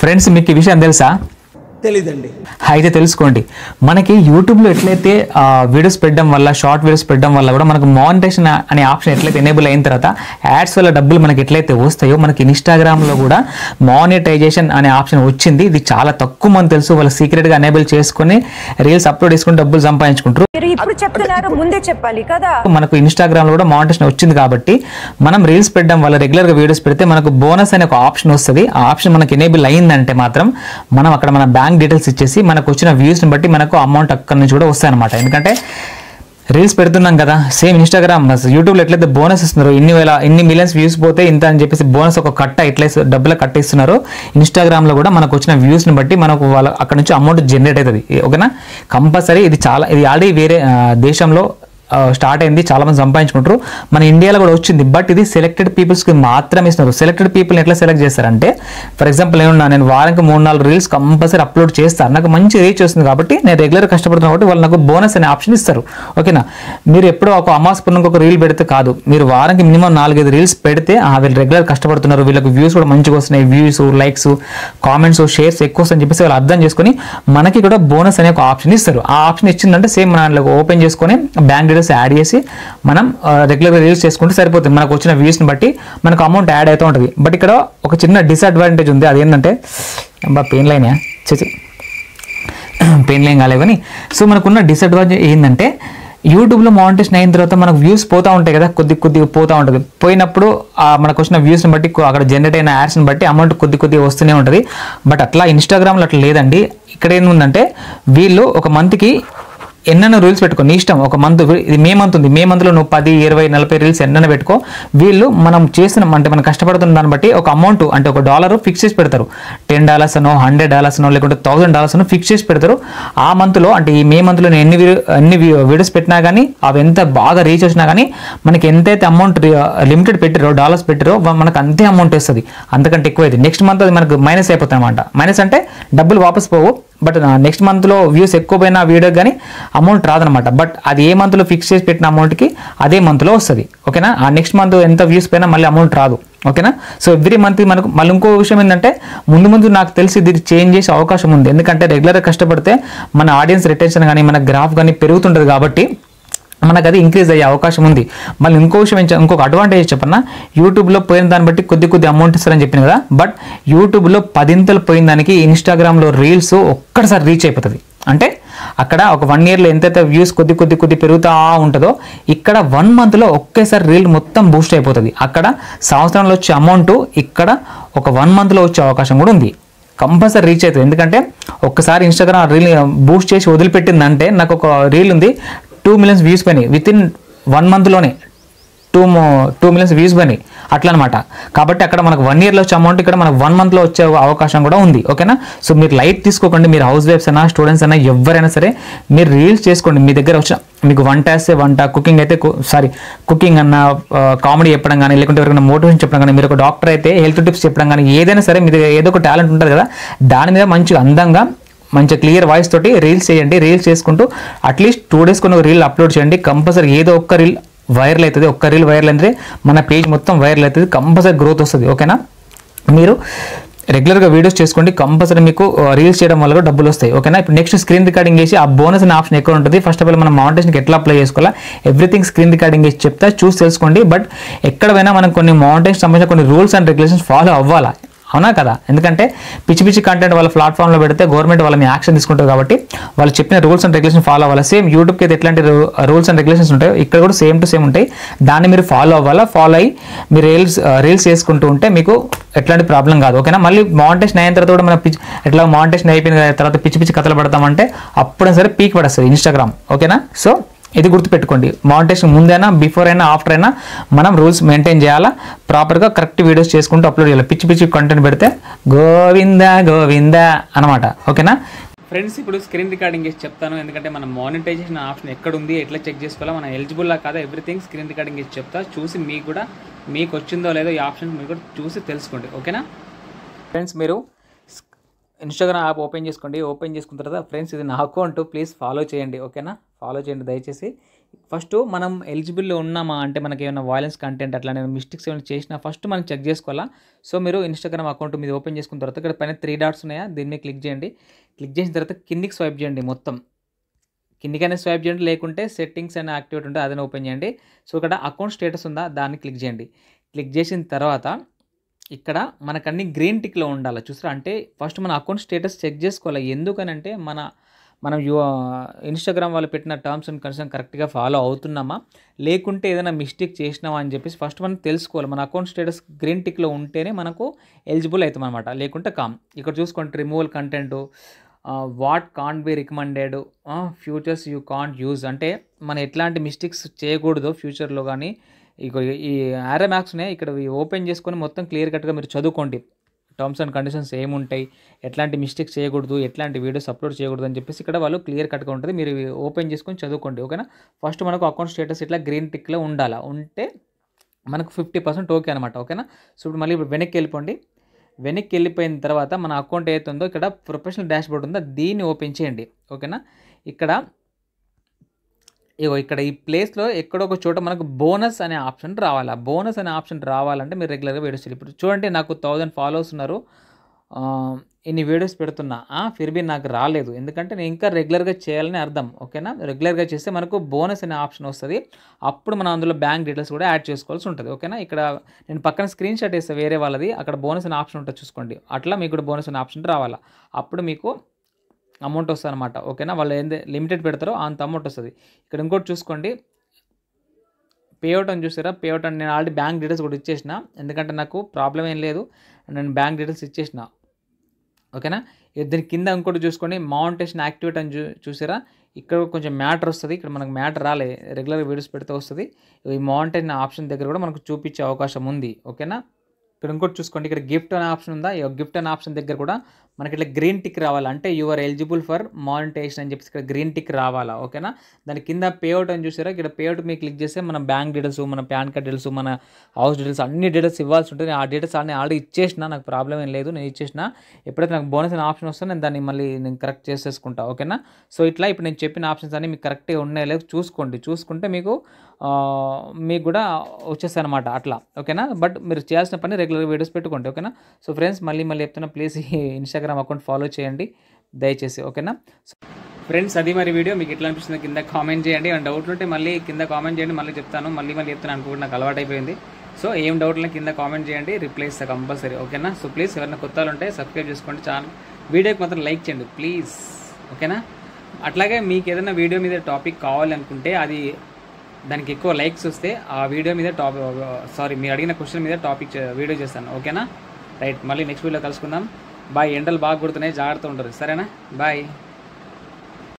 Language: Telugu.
ఫ్రెండ్స్ మీకు ఈ విషయం తెలుసా? తెలీదండి. అయితే తెలుసుకోండి. మనకి యూట్యూబ్లో ఎట్లయితే వీడియోస్ పెట్టడం వల్ల, షార్ట్ వీడియోస్ పెట్టడం వల్ల కూడా మనకు మానిటైజేషన్ అనే ఆప్షన్ ఎట్లయితే ఎనేబుల్ అయిన తర్వాత యాడ్స్ వల్ల డబ్బులు మనకి ఎట్లయితే వస్తాయో, మనకి ఇన్స్టాగ్రామ్లో కూడా మానిటైజేషన్ అనే ఆప్షన్ వచ్చింది. ఇది చాలా తక్కువ మంది తెలుసు. వాళ్ళు సీక్రెట్గా ఎనేబుల్ చేసుకుని రీల్స్ అప్లోడ్ చేసుకుని డబ్బులు సంపాదించుకుంటారు. ఇప్పుడు చెప్తున్నారు, ముందే చెప్పాలి కదా. మనకు ఇన్స్టాగ్రామ్లో కూడా మానిటైజేషన్ వచ్చింది కాబట్టి మనం రీల్స్ పెట్టడం వల్ల, రెగ్యులర్గా వీడియోస్ పెడితే మనకు బోనస్ అనే ఒక ఆప్షన్ వస్తుంది. ఆ ఆప్షన్ మనకి ఎనేబుల్ అయిందంటే మాత్రం మనం అక్కడ మన బ్యాంక్ డీటెయిల్స్ ఇచ్చేసి మనకు వచ్చిన వ్యూస్ని బట్టి మనకు అమౌంట్ అక్కడి నుంచి కూడా వస్తాయి అనమాట. ఎందుకంటే రీల్స్ పెడుతున్నాం కదా, సేమ్ ఇన్స్టాగ్రామ్ యూట్యూబ్లో ఎట్లయితే బోనస్ ఇస్తున్నారు, ఇన్ని మిలియన్స్ వ్యూస్ పోతే ఇంత అని చెప్పేసి బోనస్ ఒక కట్ట ఎట్లయితే డబ్బులు కట్టిస్తున్నారు, ఇన్స్టాగ్రామ్లో కూడా మనకు వచ్చిన వ్యూస్ని బట్టి మనకు వాళ్ళ అక్కడ నుంచి అమౌంట్ జనరేట్ అవుతుంది. ఓకేనా? కంపల్సరీ ఇది ఆల్రెడీ వేరే దేశంలో స్టార్ట్ అయింది, చాలా మంది సంపాదించుకుంటారు. మన ఇండియాలో కూడా వచ్చింది. బట్ ఇది సెలెక్టెడ్ పీపుల్స్కి మాత్రమే ఇస్తున్నారు. సెలెక్టెడ్ పీపుల్ని ఎట్లా సెలెక్ట్ చేస్తారంటే, ఫర్ ఎగ్జాంపుల్ నేను వారానికి 3-4 రీల్స్ కంపల్సరీ అప్లోడ్ చేస్తాను, నాకు మంచి రీచ్ వస్తుంది కాబట్టి నేను రెగ్యులర్గా కష్టపడుతున్నాను కాబట్టి వాళ్ళు నాకు బోనస్ అనే ఆప్షన్ ఇస్తారు. ఓకేనా? మీరు ఎప్పుడో ఒక అమాస్ పుణ్యంకి ఒక రీల్ పెడితే కాదు, మీరు వారానికి మినిమం 4-5 రీల్స్ పెడితే వీళ్ళు రెగ్యులర్ కష్టపడుతున్నారు, వీళ్ళకి వ్యూస్ కూడా మంచిగా వస్తున్నాయి, వ్యూస్, లైక్స్, కామెంట్స్, షేర్స్ ఎక్కువ వస్తాయని చెప్పేసి వాళ్ళు అర్థం చేసుకొని మనకి కూడా బోనస్ అనే ఒక ఆప్షన్ ఇస్తారు. ఆ ఆప్షన్ ఇచ్చిందంటే సేమ్ మన ఓపెన్ చేసుకొని బ్యాంక్ యాడ్ చేసి మనం రెగ్యులర్గా రీల్స్ చేసుకుంటే సరిపోతుంది. మనకు వచ్చిన వ్యూస్ని బట్టి మనకు అమౌంట్ యాడ్ అవుతూ ఉంటుంది. బట్ ఇక్కడ ఒక చిన్న డిసడ్వాంటేజ్ ఉంది. అదేంటంటే పెయిన్ లైన్ పెయిన్ లైన్ కాలేవు కానీ, సో మనకున్న డిసడ్వాంటేజ్ ఏంటంటే యూట్యూబ్లో మానిటైజేషన్ అయిన తర్వాత మనకు వ్యూస్ పోతూ ఉంటాయి కదా, కొద్దిగా పోతూ ఉంటుంది. పోయినప్పుడు మనకు వచ్చిన వ్యూస్ని బట్టి, అక్కడ జనరేట్ అయిన యాడ్స్ని బట్టి అమౌంట్ కొద్దిగా వస్తూనే ఉంటుంది. బట్ అట్లా ఇన్స్టాగ్రామ్లో అట్లా లేదండి. ఇక్కడ ఏముందంటే వీళ్ళు ఒక మంత్కి ఎన్నెన్నో రీల్స్ పెట్టుకో, నీ ఇష్టం. ఒక మంత్, ఇది మే మంత్ ఉంది, మే మంత్లో నువ్వు 10, 20, 40 రీల్స్ ఎన్నైనా పెట్టుకో. వీళ్ళు మనం చేసిన అంటే మనం కష్టపడుతున్న దాన్ని బట్టి ఒక అమౌంట్ అంటే ఒక $1 ఫిక్స్ చేసి పెడతారు. $10 అనో, $100 అనో, లేకుంటే $1000 అనో ఫిక్స్ చేసి పెడతారు. ఆ మంత్లో అంటే ఈ మే మంత్లో నేను ఎన్ని వీడియోస్ పెట్టినా కానీ, అవి ఎంత బాగా రీచ్ వచ్చినా కానీ మనకి ఎంతైతే అమౌంట్ లిమిటెడ్ పెట్టారో, డాలర్స్ పెట్టారో మనకు అంతే అమౌంట్ వస్తుంది. అంతకంటే ఎక్కువ అయితే నెక్స్ట్ మంత్ అది మనకు మైనస్ అయిపోతుంది అనమాట. మైనస్ అంటే డబ్బులు వాపస్ పోవు, బట్ నెక్స్ట్ మంత్లో వ్యూస్ ఎక్కువ పోయిన వీడియో కానీ అమౌంట్ రాదనమాట. బట్ అది ఏ మంత్లో ఫిక్స్ చేసి పెట్టిన అమౌంట్కి అదే మంత్లో వస్తుంది. ఓకేనా? ఆ నెక్స్ట్ మంత్ ఎంత వ్యూస్ పోయినా మళ్ళీ అమౌంట్ రాదు. ఓకేనా? సో ఎవ్రీ మంత్ మనకు మళ్ళీ ఇంకో విషయం ఏంటంటే, ముందు నాకు తెలిసి ఇది చేంజ్ చేసే అవకాశం ఉంది. ఎందుకంటే రెగ్యులర్గా కష్టపడితే మన ఆడియన్స్ రిటెన్షన్ కానీ, మన గ్రాఫ్ కానీ పెరుగుతుంటుంది కాబట్టి మనకు అది ఇంక్రీజ్ అయ్యే అవకాశం ఉంది. మళ్ళీ ఇంకో విషయం, ఇంకొక అడ్వాంటేజ్ చెప్పన్నా, యూట్యూబ్లో పోయిన దాన్ని బట్టి కొద్ది అమౌంట్ ఇస్తారని చెప్పిన కదా, బట్ యూట్యూబ్లో 10 పోయిన దానికి ఇన్స్టాగ్రామ్లో రీల్స్ ఒక్కటిసారి రీచ్ అయిపోతుంది. అంటే అక్కడ ఒక 1 ఇయర్లో ఎంతైతే వ్యూస్ కొద్ది పెరుగుతూ ఉంటుందో, ఇక్కడ 1 మంత్లో ఒకేసారి రీల్ మొత్తం బూస్ట్ అయిపోతుంది. అక్కడ సంవత్సరంలో వచ్చే అమౌంట్ ఇక్కడ ఒక 1 మంత్లో వచ్చే అవకాశం కూడా ఉంది. కంపల్సరీ రీచ్ అవుతుంది. ఎందుకంటే ఒక్కసారి ఇన్స్టాగ్రామ్ రీల్ బూస్ట్ చేసి వదిలిపెట్టిందంటే, నాకు ఒక రీల్ ఉంది 2 మిలియన్స్ వ్యూస్ పోయినాయి వితిన్ 1 మంత్లోనే. 2 మిలియన్స్ వ్యూస్ పోయినాయి అట్లా అనమాట. కాబట్టి అక్కడ మనకు 1 ఇయర్లో వచ్చే అమౌంట్ ఇక్కడ మనకు 1 మంత్లో వచ్చే అవకాశం కూడా ఉంది. ఓకేనా? సో మీరు లైట్ తీసుకోకండి. మీరు హౌస్ వైఫ్స్ అయినా, స్టూడెంట్స్ అయినా, ఎవరైనా సరే మీరు రీల్స్ చేసుకోండి. మీ దగ్గర వచ్చిన మీకు వంట వేస్తే వంట, కుకింగ్ అయితే కుకింగ్ అన్న, కామెడీ చెప్పడం కానీ, లేకుంటే ఎవరికైనా మోటివేషన్ చెప్పడం కానీ, మీరు ఒక డాక్టర్ అయితే హెల్త్ టిప్స్ చెప్పడం కానీ, ఏదైనా సరే మీ దగ్గర ఏదో ఒక టాలెంట్ ఉంటుంది కదా, దాని మీద మంచిగా అందంగా మంచిగా క్లియర్ వాయిస్ తోటి రీల్స్ చేయండి. రీల్స్ చేసుకుంటూ అట్లీస్ట్ 2 డేస్ కొన్ని రీల్ అప్లోడ్ చేయండి. కంపల్సరీ ఏదో ఒక్క రీల్ వైరల్ అవుతుంది. ఒక్క రీల్ వైరల్ అంటే మన పేజ్ మొత్తం వైరల్ అవుతుంది. కంపల్సరీ గ్రోత్ వస్తుంది. ఓకేనా? మీరు రెగ్యులర్గా వీడియోస్ చేసుకోండి. కంపల్సరీ మీకు రీల్స్ చేయడం వల్ల కూడా డబ్బులు వస్తాయి. ఓకేనా? ఇప్పుడు నెక్స్ట్ స్క్రీన్ రికార్డింగ్ చేసి ఆ బోనస్ అనే ఆప్షన్ ఎక్కడ ఉంటుంది, ఫస్ట్ ఆఫ్ ఆల్ మనం మానిటైజేషన్కి ఎట్లా అప్లై చేసుకోవాలా, ఎవ్రీథింగ్ స్క్రీన్ రికార్డింగ్ చేసి చెప్తా, చూసి తెలుసుకోండి. బట్ ఎక్కడ పోయినా మనం కొన్ని మానిటైజేషన్ సంబంధించిన కొన్ని రూల్స్ అండ్ రెగ్యులేషన్స్ ఫాలో అవ్వాలా. అవునా కదా? ఎందుకంటే పిచ్చి కంటెంట్ వాళ్ళ ప్లాట్ఫామ్లో పెడితే గవర్నమెంట్ వాళ్ళని యాక్షన్ తీసుకుంటారు కాబట్టి వాళ్ళు చెప్పిన రూల్స్ అండ్ రెగ్యులేషన్ ఫాలో అవ్వాలి. సేమ్ యూట్యూబ్కి అయితే ఎట్లాంటి రూల్స్ అండ్ రెగ్యులేషన్స్ ఉంటాయో ఇక్కడ కూడా సేమ్ టు సేమ్ ఉంటాయి. దాన్ని మీరు ఫాలో అవ్వాలా. ఫాలో అయ్యి మీరు రీల్స్ చేసుకుంటూ ఉంటే మీకు ఎట్లాంటి ప్రాబ్లం కాదు. ఓకేనా? మళ్ళీ మానిటైజేషన్ అయిన తర్వాత కూడా మనం ఎట్లా మానిటైజేషన్ అయిపోయిన తర్వాత పిచ్చి కథలు పడతామంటే అప్పుడే సరే పీక్ పడేస్తుంది ఇన్స్టాగ్రామ్. ఓకేనా? సో ఇది గుర్తుపెట్టుకోండి. మానిటైజేషన్ ముందైనా, బిఫోర్ అయినా, ఆఫ్టర్ అయినా మనం రూల్స్ మెయింటైన్ చేయాలా. ప్రాపర్గా కరెక్ట్ వీడియోస్ చేసుకుంటూ అప్లోడ్ చేయాలి. పిచ్చి కంటెంట్ పెడితే గోవిందా అనమాట. ఓకేనా ఫ్రెండ్స్? ఇప్పుడు స్క్రీన్ రికార్డింగ్ చేసి చెప్తాను. ఎందుకంటే మన మానిటైజేషన్ ఆప్షన్ ఎక్కడ ఉంది, ఎట్లా చెక్ చేసుకోవాలా, మనం ఎలిజిబుల్లా కాదా, ఎవ్రీథింగ్ స్క్రీన్ రికార్డింగ్ చేసి చెప్తా. చూసి మీకు వచ్చిందో లేదో ఈ ఆప్షన్ మీరు కూడా చూసి తెలుసుకోండి. ఓకేనా ఫ్రెండ్స్? మీరు ఇన్స్టాగ్రామ్ యాప్ ఓపెన్ చేసుకోండి. ఓపెన్ చేసుకున్న తర్వాత ఫ్రెండ్స్ ఇది నా అకౌంట్, ప్లీజ్ ఫాలో చేయండి. ఓకేనా, ఫాలో చేయండి దయచేసి. ఫస్ట్ మనం ఎలిజిబుల్లో ఉన్నామా అంటే మనకి ఏమైనా వైలెన్స్ కంటెంట్ అట్లానే మిస్టేక్స్ ఏమైనా చేసినా ఫస్ట్ మనం చెక్ చేసుకోవాలా. సో మీరు ఇన్స్టాగ్రామ్ అకౌంట్ మీద ఓపెన్ చేసుకున్న తర్వాత ఇక్కడ పైన 3 డాట్స్ ఉన్నాయా, దీని మీద క్లిక్ చేయండి. క్లిక్ చేసిన తర్వాత కిందికి స్వైప్ చేయండి, మొత్తం కిందికైనా స్వైప్ చేయండి, లేకుంటే సెట్టింగ్స్ అని యాక్టివేట్ ఉంటే అదని ఓపెన్ చేయండి. సో ఇక్కడ అకౌంట్ స్టేటస్ ఉందా, దాన్ని క్లిక్ చేయండి. క్లిక్ చేసిన తర్వాత ఇక్కడ మనకన్నీ గ్రీన్ టిక్లో ఉండాలి చూసారా. అంటే ఫస్ట్ మన అకౌంట్ స్టేటస్ చెక్ చేసుకోవాలి. ఎందుకనంటే మనం ఇన్స్టాగ్రామ్ వాళ్ళు పెట్టిన టర్మ్స్ అండ్ కండిషన్ కరెక్ట్గా ఫాలో అవుతున్నామా, లేకుంటే ఏదైనా మిస్టేక్ చేసినామా అని చెప్పేసి ఫస్ట్ మనం తెలుసుకోవాలి. మన అకౌంట్ స్టేటస్ గ్రీన్ టిక్లో ఉంటేనే మనకు ఎలిజిబుల్ అవుతాం అనమాట, లేకుంటే కామ్. ఇక్కడ చూసుకోండి, removal content, what can't be recommended, futures you can't use. అంటే మనం ఎట్లాంటి మిస్టేక్స్ చేయకూడదు ఫ్యూచర్లో కానీ. ఇక ఈ ఆరో మ్యాక్స్ ఉన్నాయి, ఇక్కడ ఓపెన్ చేసుకొని మొత్తం క్లియర్ కట్గా మీరు చదువుకోండి. టర్మ్స్ అండ్ కండిషన్స్ ఏముంటాయి, ఎట్లాంటి మిస్టేక్స్ చేయకూడదు, ఎట్లాంటి వీడియోస్ అప్లోడ్ చేయకూడదు అని చెప్పేసి ఇక్కడ వాళ్ళు క్లియర్ కట్గా ఉంటుంది. మీరు ఓపెన్ చేసుకొని చదువుకోండి. ఓకేనా, ఫస్ట్ మనకు అకౌంట్ స్టేటస్ ఇట్లా గ్రీన్ టిక్లో ఉండాలా, ఉంటే మనకు 50% ఓకే అనమాట. ఓకేనా, సో ఇప్పుడు మళ్ళీ వెనక్కి వెళ్ళిపోండి. వెనక్కి వెళ్ళిపోయిన తర్వాత మన అకౌంట్ ఏదైతే ఉందో ఇక్కడ ప్రొఫెషనల్ డాష్బోర్డ్ ఉందో దీన్ని ఓపెన్ చేయండి. ఓకేనా, ఇక్కడ ఈ ప్లేస్లో ఎక్కడో ఒక చోట మనకు బోనస్ అనే ఆప్షన్ రావాలి. ఆ బోనస్ అనే ఆప్షన్ రావాలంటే మీరు రెగ్యులర్గా వీడియోస్ చేయాలి. ఇప్పుడు చూడండి, నాకు 1000 ఫాలోవర్స్ ఉన్నారు, ఇన్ని వీడియోస్ పెడుతున్నా, ఫిర్బీ నాకు రాలేదు. ఎందుకంటే నేను ఇంకా రెగ్యులర్గా చేయాలని అర్థం. ఓకేనా, రెగ్యులర్గా చేస్తే మనకు బోనస్ అనే ఆప్షన్ వస్తుంది. అప్పుడు మనం అందులో బ్యాంక్ డీటెయిల్స్ కూడా యాడ్ చేసుకోవాల్సి ఉంటుంది. ఓకేనా, ఇక్కడ నేను పక్కన స్క్రీన్ షాట్ వేస్తే వేరే వాళ్ళది, అక్కడ బోనస్ అనే ఆప్షన్ ఉంటుంది చూసుకోండి. అట్లా మీకు కూడా బోనస్ అనే ఆప్షన్ రావాలా, అప్పుడు మీకు అమౌంట్ వస్తుంది అనమాట. ఓకేనా, వాళ్ళు ఏంది లిమిటెడ్ పెడతారో అంత అమౌంట్ వస్తుంది. ఇక్కడ ఇంకోటి చూసుకోండి, పేఅవుట్ అని చూసారా, పేఅవుట్ అని నేను ఆల్రెడీ బ్యాంక్ డీటెయిల్స్ కూడా ఇచ్చేసిన, ఎందుకంటే నాకు ప్రాబ్లం ఏం లేదు, నేను బ్యాంక్ డీటెయిల్స్ ఇచ్చేసిన. ఓకేనా, దీని కింద ఇంకోటి చూసుకోండి, మానిటైజేషన్ యాక్టివేట్ అని చూసారా, ఇక్కడ కొంచెం మ్యాటర్ వస్తుంది. ఇక్కడ మనకు మ్యాటర్ రాలే, రెగ్యులర్ వీడియోస్ పెడితే వస్తుంది. ఈ మానిటైజేషన్ ఆప్షన్ దగ్గర కూడా మనకు చూపించే అవకాశం ఉంది. ఓకేనా, ఇక్కడ ఇంకోటి చూసుకోండి, ఇక్కడ గిఫ్ట్ అనే ఆప్షన్ ఉందా, ఈ గిఫ్ట్ అనే ఆప్షన్ దగ్గర కూడా మనకి ఇట్లా గ్రీన్ టిక్ రావాలి. అంటే you are eligible for monetisation అని చెప్పేసి ఇక్కడ గ్రీన్ టిక్ రావాలా. ఓకేనా, దాని కింద పేఅవుట్ అని చూసారా, ఇక్కడ పేఅవుట్ మీకు క్లిక్ చేస్తే మన బ్యాంక్ డీటెయిల్స్, మన పాన్ కార్డ్ డీటెయిల్స్, మన హౌస్ డీటెయిల్స్ అన్ని డీటెయిల్స్ ఇవ్వాల్సి ఉంటుంది. ఆ డీటెయిల్స్ అన్ని ఆల్రెడీ ఇచ్చేసిన, నాకు ప్రాబ్లం ఏం లేదు, నేను ఇచ్చేసిన. ఎప్పుడైతే నాకు బోనస్ అనే ఆప్షన్ వస్తే నేను దాన్ని మళ్ళీ నేను కరెక్ట్ చేసేసుకుంటా. ఓకేనా, సో ఇట్లా ఇప్పుడు నేను చెప్పిన ఆప్షన్స్ అన్ని మీకు కరెక్ట్గా ఉన్నాయో లేదో చూసుకోండి. చూసుకుంటే మీకు కూడా వచ్చేస్తాయి అనమాట అట్లా. ఓకేనా, బట్ మీరు చేయాల్సిన పని రెగ్యులర్ వీడియోస్ పెట్టుకోండి. ఓకేనా, సో ఫ్రెండ్స్ మళ్ళీ చెప్తున్నా, ప్లీజ్ ఈ ఇన్స్టాగ్రామ్ అకౌంట్ ఫాలో చేయండి దయచేసి. ఓకేనా ఫ్రెండ్స్, అది మరి వీడియో మీకు ఎట్లా అనిపిస్తుంది కింద కామెంట్ చేయండి. అండ్ డౌట్లు ఉంటే మళ్ళీ కింద కామెంట్ చేయండి, మళ్ళీ చెప్తాను. మళ్ళీ చెప్తాను అనుకుంటే నాకు అలవాటు అయిపోయింది. సో ఏం డౌట్లను కింద కామెంట్ చేయండి, రిప్లై ఇస్తా కంపల్సరీ. ఓకేనా, సో ప్లీజ్ ఎవరైనా కొత్తలు ఉంటే సబ్స్క్రైబ్ చేసుకోండి ఛానల్, వీడియోకి మాత్రం లైక్ చేయండి ప్లీజ్. ఓకేనా, అట్లాగే మీకు ఏదైనా వీడియో మీద టాపిక్ కావాలనుకుంటే అది దానికి ఎక్కువ లైక్స్ వస్తే ఆ వీడియో మీద మీరు అడిగిన క్వశ్చన్ మీద వీడియో చేస్తాను. ఓకేనా, రైట్, మళ్ళీ నెక్స్ట్ వీడియో కలుసుకుందాం. బాయ్. ఎండలు బాగా కొడుతున్నాయి, జాగ్రత్త ఉంటారు. సరేనా, బాయ్.